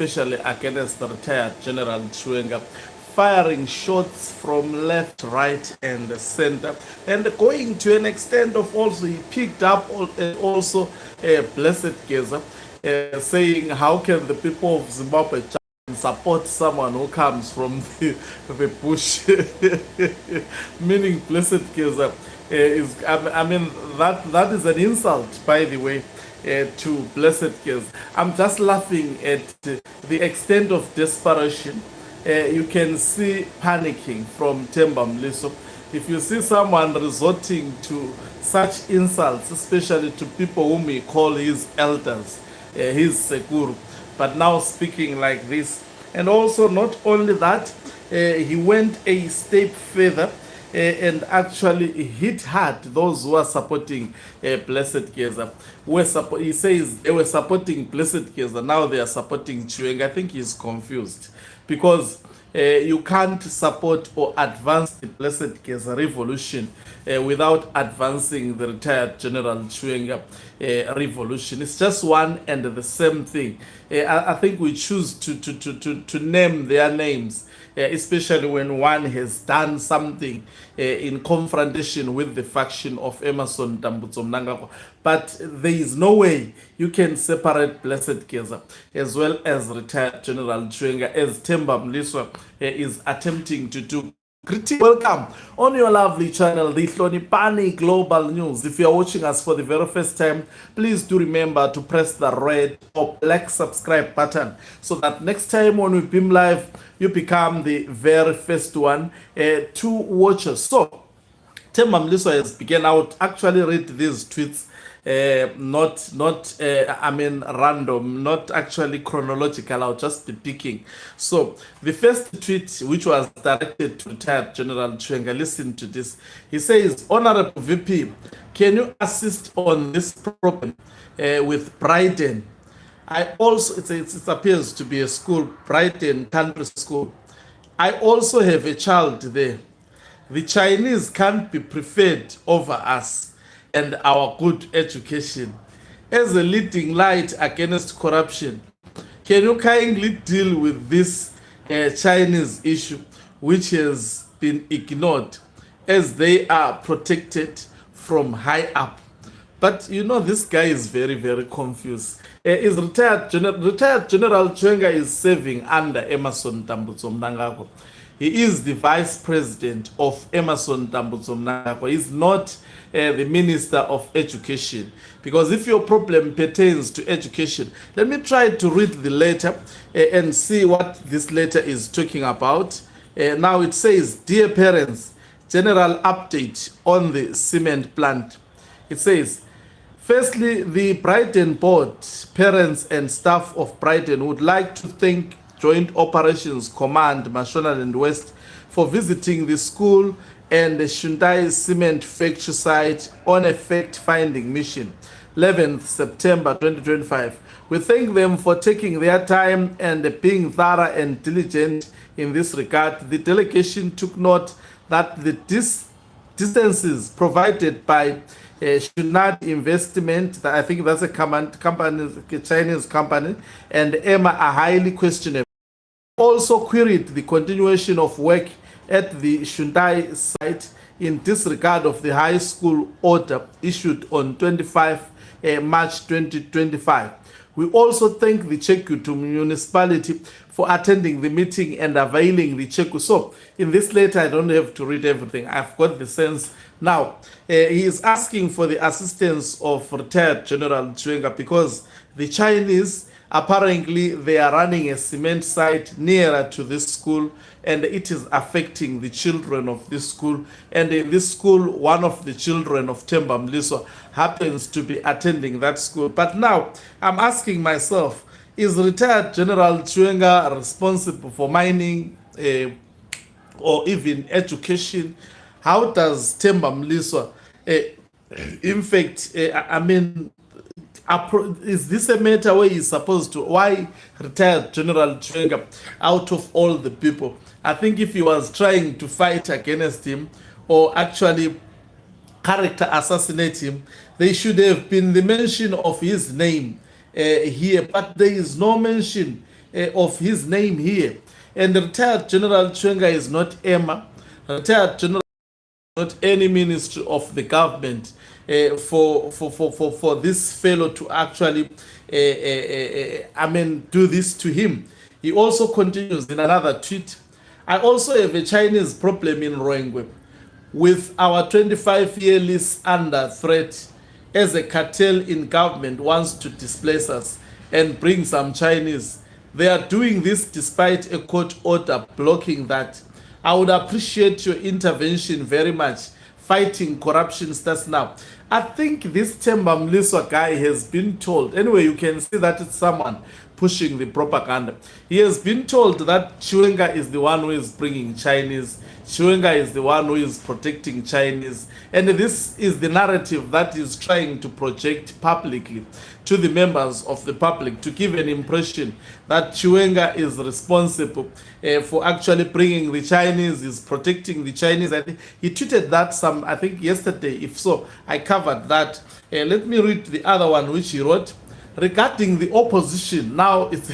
especially against the retired General Chiwenga, firing shots from left, right, and the center, and going to an extent of also he picked up also Blessed Geza, saying, how can the people of Zimbabwe support someone who comes from the bush? Meaning Blessed Geza is, I mean, that is an insult, by the way, to Blessed Geza. I'm just laughing at the extent of desperation. You can see panicking from Temba Mlisa. If you see someone resorting to such insults, especially to people whom he call his elders, his Sekuru, but now speaking like this. And also, not only that, he went a step further and actually hit hard those who are supporting Blessed Geza. He says they were supporting Blessed Geza, now they are supporting Chiwenga. I think he's confused because you can't support or advance the Blessed Geza revolution without advancing the retired General Chiwenga revolution. It's just one and the same thing. I think we choose to name their names, especially when one has done something in confrontation with the faction of Emerson Tambutso Mnangagwa. But there is no way you can separate Blessed Geza as well as retired General Chiwenga, as Temba Mlisa is attempting to do. Greetings, welcome on your lovely channel, the Hlonipani Global News. If you are watching us for the very first time, please do remember to press the red or black subscribe button so that next time when we beam live, you become the very first one to watch us. So, Temba Mlisa has begun. I would actually read these tweets, not I mean random, not actually chronological. I'll just be picking. So the first tweet, which was directed to retired General Chiwenga, listen to this. He says, Honorable VP, can you assist on this problem with Brighton? I also, it appears to be a school, Brighton Country School. I also have a child there. The Chinese can't be preferred over us and our good education. As a leading light against corruption, can you kindly deal with this Chinese issue, which has been ignored, as they are protected from high up? But you know, this guy is very, very confused. Is retired General Chiwenga is serving under Emerson Tambutso Mnangagwa. He is the vice president of Emerson Tambutso Mnangagwa. He's not the minister of education. Because if your problem pertains to education, let me try to read the letter and see what this letter is talking about. Now it says, Dear parents, general update on the cement plant. It says, firstly, the Brighton board, parents and staff of Brighton would like to thank Joint Operations Command, Mashonaland and West, for visiting the school and the Hyundai cement factory site on a fact-finding mission, 11th September 2025. We thank them for taking their time and being thorough and diligent in this regard. The delegation took note that the distances provided by Shunat Investment, I think that's a Chinese company, and Emma are highly questionable. Also queried the continuation of work at the Hyundai site in disregard of the high school order issued on 25 March 2025. We also thank the Chekutu municipality for attending the meeting and availing the Cheku. So in this letter, I don't have to read everything. I've got the sense. Now, he is asking for the assistance of retired General Chiwenga because the Chinese, apparently, they are running a cement site nearer to this school, and it is affecting the children of this school. And in this school, one of the children of Temba Mlisa happens to be attending that school. But now, I'm asking myself, is retired General Chiwenga responsible for mining or even education? How does Temba Mlisa, in fact, I mean, is this a matter where he's supposed to? Why retired General Chiwenga out of all the people? I think if he was trying to fight against him or actually character assassinate him, there should have been the mention of his name here, but there is no mention of his name here. And retired General Chiwenga is not Emma. Retired General not any ministry of the government for this fellow to actually do this to him. He also continues in another tweet. I also have a Chinese problem in Rwengwe with our 25-year lease under threat as a cartel in government wants to displace us and bring some Chinese. They are doing this despite a court order blocking that. I would appreciate your intervention very much. Fighting corruption starts now. I think this Temba Mlisa guy has been told, anyway, you can see that it's someone pushing the propaganda. He has been told that Chiwenga is the one who is bringing Chinese. Chiwenga is the one who is protecting Chinese. And this is the narrative that is trying to project publicly to the members of the public to give an impression that Chiwenga is responsible for actually bringing the Chinese, is protecting the Chinese. I think he tweeted that I think yesterday. If so, I covered that. Let me read the other one which he wrote. Regarding the opposition, now it's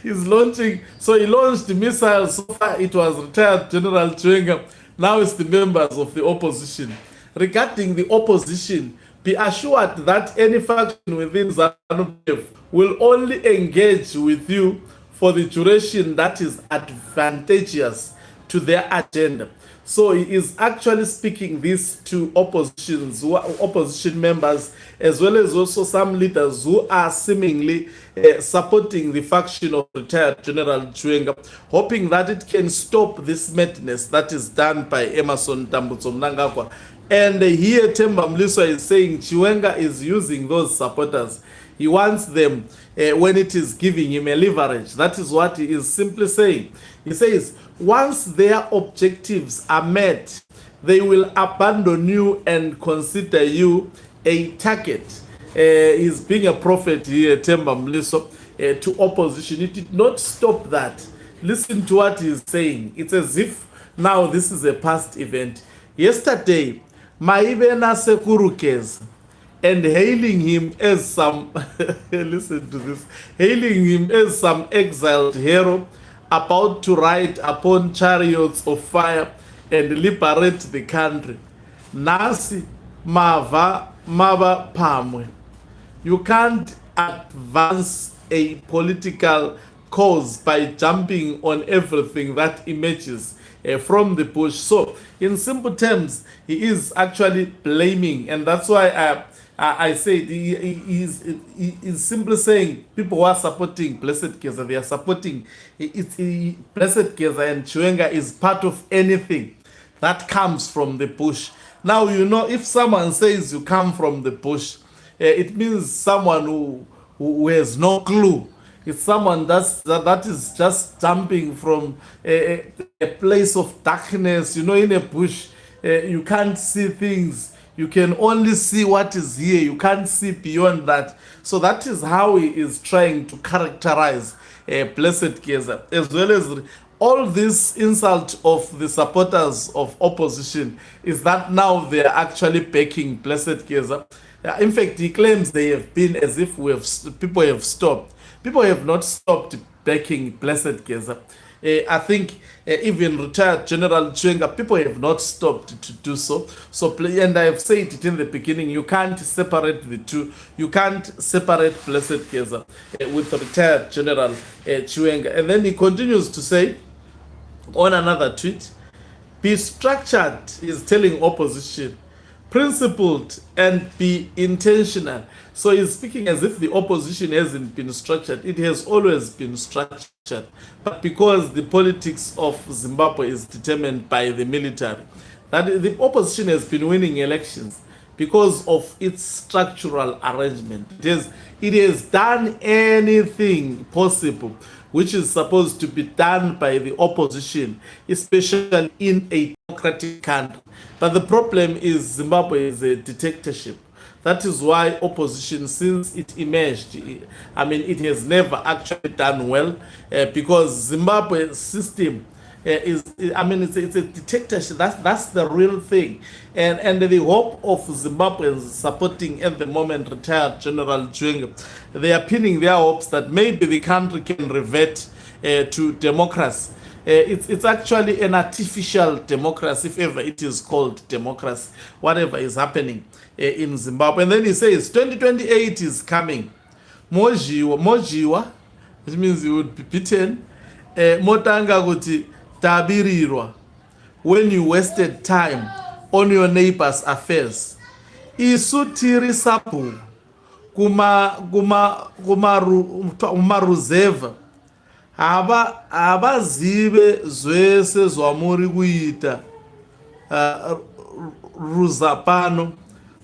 he's launching. So he launched the missiles. So far it was retired General Chiwenga. Now it's the members of the opposition. Regarding the opposition, be assured that any faction within ZANU-PF will only engage with you for the duration that is advantageous to their agenda. So he is actually speaking this to opposition members, as well as also some leaders who are seemingly supporting the faction of retired General Chiwenga, hoping that it can stop this madness that is done by Emerson Tambutso Mnangagwa. And here Temba Mlisa is saying Chiwenga is using those supporters. He wants them when it is giving him a leverage. That is what he is simply saying. He says, once their objectives are met, they will abandon you and consider you a target. He's being a prophet here, Temba Mlisa, to opposition. It did not stop that. Listen to what he's saying. It's as if now this is a past event. Yesterday, Maibena Sekurukez, and hailing him as some, listen to this, hailing him as some exiled hero about to ride upon chariots of fire and liberate the country. Nasi mava pamwe. You can't advance a political cause by jumping on everything that emerges from the bush. So, in simple terms, he is actually blaming, and that's why I say he is simply saying people who are supporting Blessed Geza, they are supporting Blessed Geza, and Chiwenga is part of anything that comes from the bush. Now, you know, if someone says you come from the bush, it means someone who has no clue. It's someone that is just jumping from a place of darkness. You know, in a bush, you can't see things. You can only see what is here. You can't see beyond that. So that is how he is trying to characterize Blessed Geza, as well as all this insult of the supporters of opposition is that now they are actually backing Blessed Geza. In fact, he claims they have been as if people have stopped. People have not stopped backing Blessed Geza. I think even retired General Chiwenga, people have not stopped to do so. And I have said it in the beginning, you can't separate the two. You can't separate Blessed Geza with retired General Chiwenga. And then he continues to say on another tweet, be structured, is telling opposition, principled and be intentional. So he's speaking as if the opposition hasn't been structured. It has always been structured. But because the politics of Zimbabwe is determined by the military, that the opposition has been winning elections because of its structural arrangement. It has done anything possible which is supposed to be done by the opposition, especially in a democratic country. But the problem is Zimbabwe is a dictatorship. That is why opposition, since it emerged, it has never actually done well because Zimbabwe's system it's a dictatorship. That's the real thing, and the hope of Zimbabweans supporting at the moment retired General Chiwenga, they are pinning their hopes that maybe the country can revert to democracy. It's actually an artificial democracy, if ever it is called democracy, whatever is happening in Zimbabwe. And then he says 2028 is coming. Mojiwa, which means you would be beaten. Motanga kuti tabirirwa, when you wasted time on your neighbor's affairs. Isu tiri sapu kumaruzeva havazive zvese zvamuri kuita ruzapano,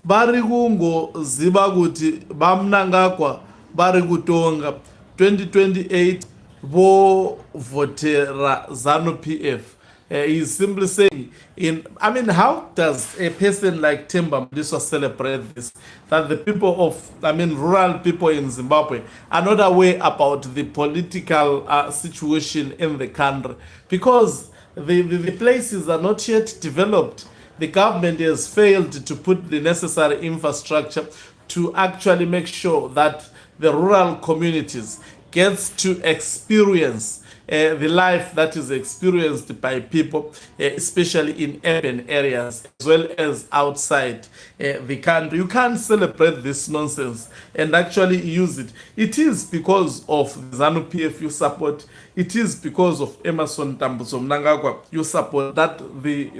vari kungoziva kuti vamunangagwa vari kutonga 2028 vovhotera ZANU-PF. He's simply saying, how does a person like Temba Mlisa celebrate this? That the people of, rural people in Zimbabwe are not aware about the political situation in the country because the places are not yet developed. The government has failed to put the necessary infrastructure to actually make sure that the rural communities gets to experience the life that is experienced by people, especially in urban areas, as well as outside the country. You can't celebrate this nonsense and actually use it. It is because of ZANU-PF you support. It is because of Emerson Tambuzo Mnangagwa you support that the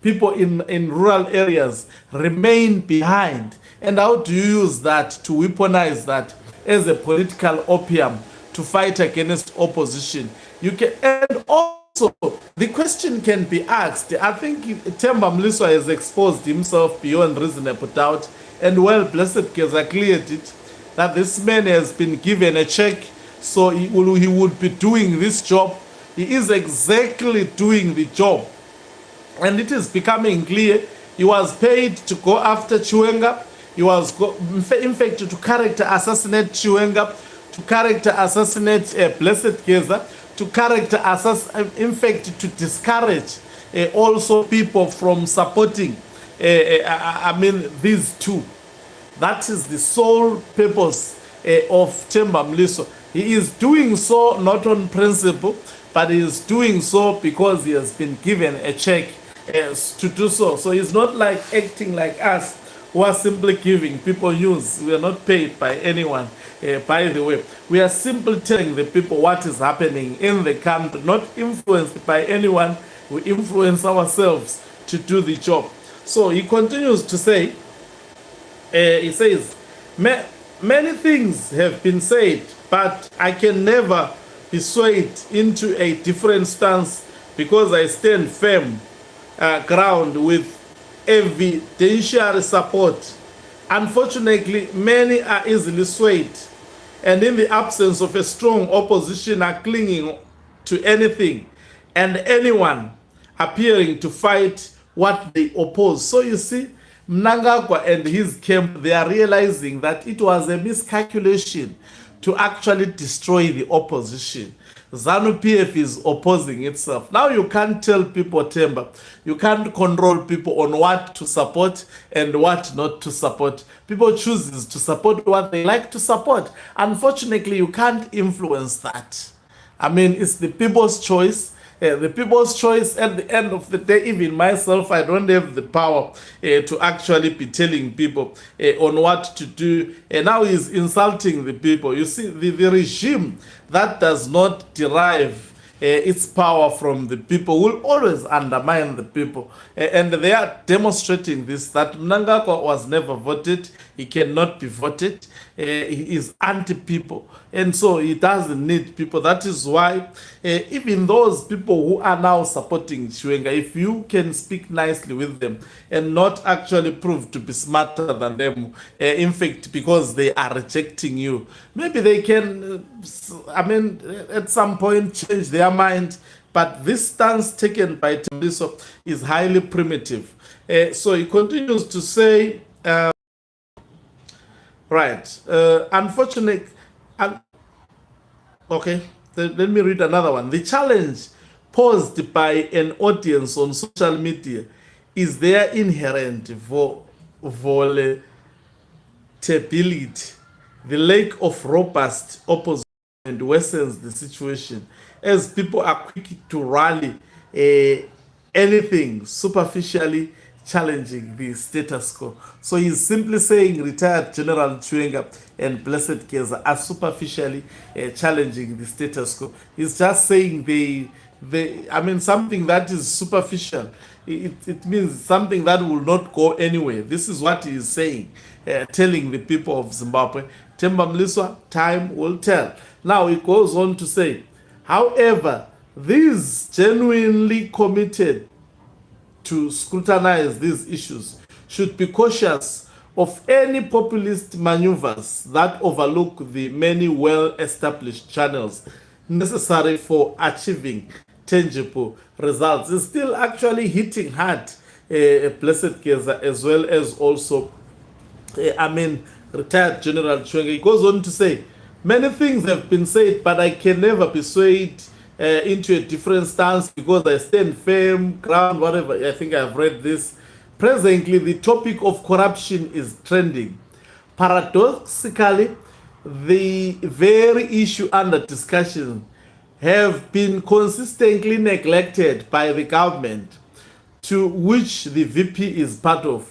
people in rural areas remain behind. And how do you use that to weaponize that as a political opium to fight against opposition? You can, and also the question can be asked. I think Temba Mlisa has exposed himself beyond reasonable doubt, and Blessed Geza cleared it that this man has been given a check, so he would be doing this job. He is exactly doing the job, and it is becoming clear he was paid to go after Chiwenga. He was, in fact, to character assassinate Chiwenga, to character assassinate Blessed Geza, to character assassinate, in fact, to discourage also people from supporting, these two. That is the sole purpose of Temba Mlisa. He is doing so not on principle, but he is doing so because he has been given a check to do so. So he's not like acting like us, who are simply giving people news. We are not paid by anyone, by the way. We are simply telling the people what is happening in the country, not influenced by anyone. We influence ourselves to do the job. So he continues to say, he says, many things have been said, but I can never be swayed into a different stance because I stand firm ground with evidentiary support. Unfortunately, many are easily swayed, and in the absence of a strong opposition are clinging to anything and anyone appearing to fight what they oppose. So you see, Mnangagwa and his camp, they are realizing that it was a miscalculation to actually destroy the opposition. ZANU-PF is opposing itself. Now you can't tell people, Temba, you can't control people on what to support and what not to support. People choose to support what they like to support. Unfortunately, you can't influence that. It's the people's choice. The people's choice. At the end of the day, even myself, I don't have the power to actually be telling people on what to do. And now he's insulting the people. You see, the regime that does not derive its power from the people will always undermine the people. And they are demonstrating this, that Mnangagwa was never voted. He cannot be voted. He is anti-people. And so he doesn't need people. That is why even those people who are now supporting Chiwenga, if you can speak nicely with them and not actually prove to be smarter than them, in fact, because they are rejecting you, maybe they can, at some point change their mind. But this stance taken by Temba Mlisa is highly primitive. So he continues to say, unfortunately, okay, let me read another one. The challenge posed by an audience on social media is their inherent volatility, the lack of robust opposition worsens the situation as people are quick to rally anything superficially challenging the status quo. So he's simply saying retired General Chiwenga and Blessed Geza are superficially challenging the status quo. He's just saying something that is superficial. It means something that will not go anywhere. This is what he is saying, telling the people of Zimbabwe. Temba Mlisa, time will tell. Now it goes on to say, however, these genuinely committed to scrutinize these issues should be cautious of any populist maneuvers that overlook the many well-established channels necessary for achieving tangible results. It's still actually hitting hard Blessed Geza as well as also retired General Chiwenga. He goes on to say, many things have been said, but I can never be swayed into a different stance because I stand firm, ground, whatever. I think I've read this. Presently, the topic of corruption is trending. Paradoxically, the very issue under discussion have been consistently neglected by the government to which the VP is part of.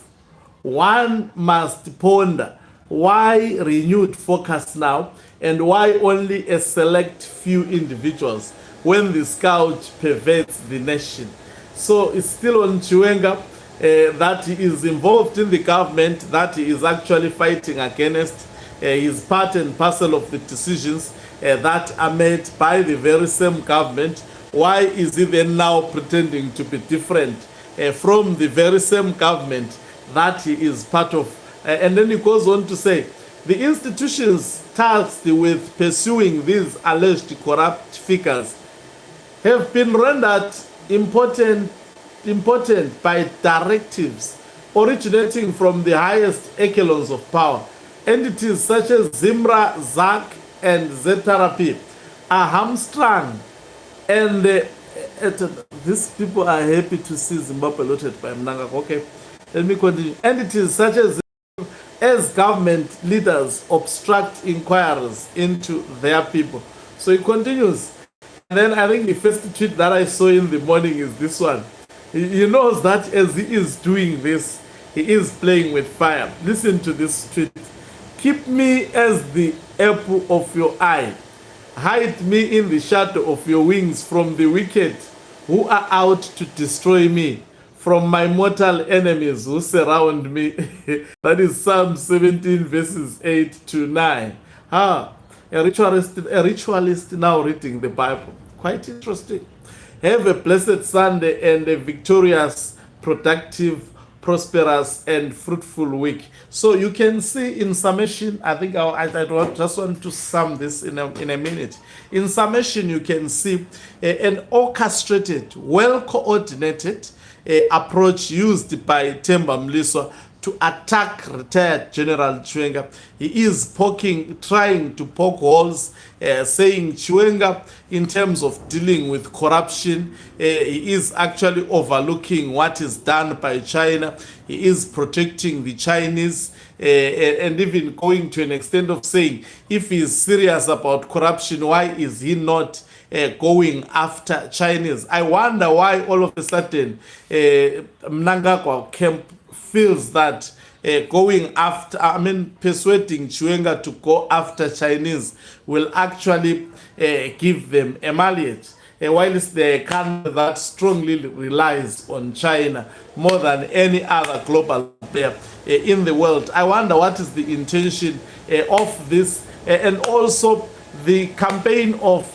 One must ponder why renewed focus now and why only a select few individuals when the scourge pervades the nation. So it's still on Chiwenga that he is involved in the government, that he is actually fighting against. He's part and parcel of the decisions that are made by the very same government. Why is he then now pretending to be different from the very same government that he is part of? And then he goes on to say, the institutions tasked with pursuing these alleged corrupt figures have been rendered important by directives originating from the highest echelons of power. Entities such as Zimra, ZAC, and Z-Therapy are hamstrung, and these people are happy to see Zimbabwe looted by Mnangagwa. Okay, let me continue. Entities such as government leaders obstruct inquiries into their people. So he continues. And then I think the first tweet that I saw in the morning is this one. He knows that as he is doing this, he is playing with fire. Listen to this tweet. Keep me as the apple of your eye. Hide me in the shadow of your wings from the wicked who are out to destroy me, from my mortal enemies who surround me. That is Psalm 17 verses 8 to 9. A ritualist now reading the Bible. Quite interesting. Have a blessed Sunday and a victorious, productive, prosperous, and fruitful week. So you can see in summation, I think I just want to sum this in a minute. In summation, you can see an orchestrated, well-coordinated approach used by Temba Mlisa to attack retired General Chiwenga. He is trying to poke holes, saying Chiwenga, in terms of dealing with corruption, he is actually overlooking what is done by China. He is protecting the Chinese, and even going to an extent of saying, if he is serious about corruption, why is he not going after Chinese? I wonder why all of a sudden Mnangagwa camp feels that persuading Chiwenga to go after Chinese will actually give them a malleage. Whilst they're a country that strongly relies on China more than any other global player in the world. I wonder what is the intention of this, and also the campaign of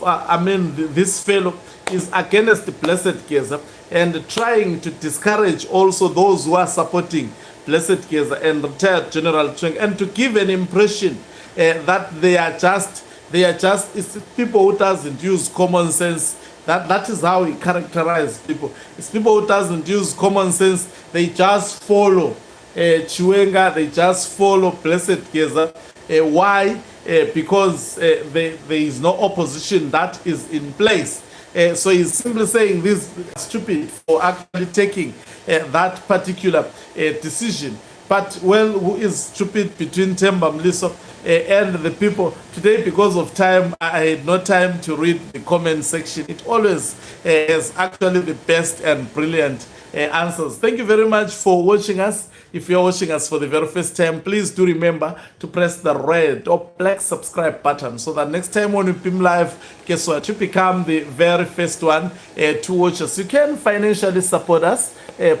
this fellow is against Blessed Geza and trying to discourage also those who are supporting Blessed Geza and retired General Chiwenga, and to give an impression that they are just it's people who doesn't use common sense. That is how he characterized people. It's people who doesn't use common sense. They just follow Chiwenga. They just follow Blessed Geza. Why? Because there is no opposition that is in place. So he's simply saying this is stupid for actually taking that particular decision. But, well, who is stupid between Temba Mlisa and the people? Today, because of time, I had no time to read the comment section. It always has actually the best and brilliant answers. Thank you very much for watching us. If you're watching us for the very first time, please do remember to press the red or black subscribe button so that next time when we beam live, guess what? You become the very first one to watch us. You can financially support us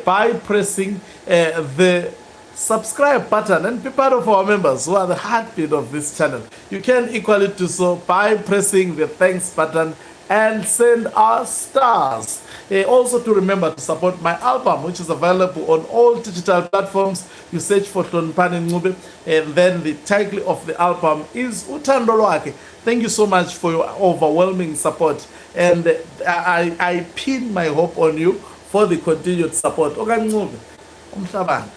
by pressing the subscribe button and be part of our members who are the heartbeat of this channel. You can equally do so by pressing the thanks button and send us stars. Also to remember to support my album, which is available on all digital platforms. You search for Tonpani Ncube, and then the title of the album is Uthando Lwakhe. Thank you so much for your overwhelming support, and I pin my hope on you for the continued support. Ncube, umhlabane.